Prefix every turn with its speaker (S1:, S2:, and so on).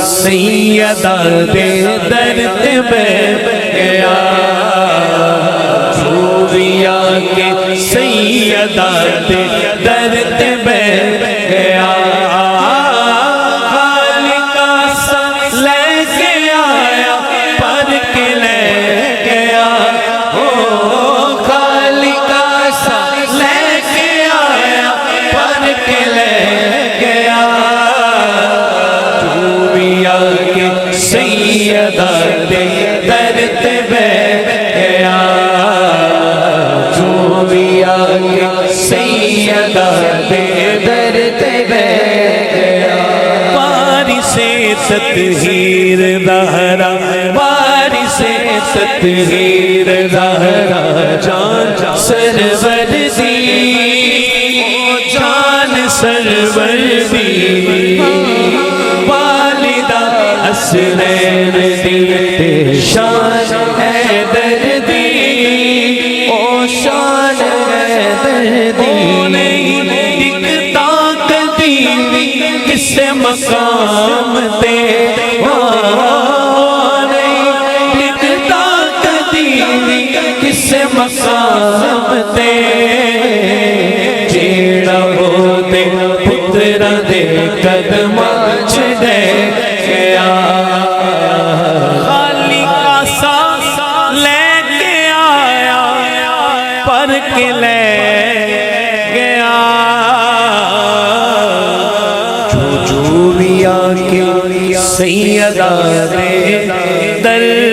S1: سیدہ دے درد میں گیا، جو بھی آکے سیدہ دے درد میں گیا، خالق سا لے کے آیا پر کے لے گیا، خالق سا لے کے آیا پر کے لے گیا، جو بھی آکے سیدہ دے درد میں گیا، جو بھی آکے سیدہ دے درد میں گیا، وارث تطہیر زہرا، وارث تطہیر زہرا، جان سرور دی، جان سرور دی، والدہ حسنین دی، شان حیدر دی، او شان حیدر دی، نہیں دکھتا کبھی کس مقام تے، نہیں دکھتا کبھی کس مقام تے، جیڑا ہو دے پترا دے قدماں چھڑے گیا، خالق سا لے کے آیا پر کے لے گیا، جو بھی آکے سیدہ دے در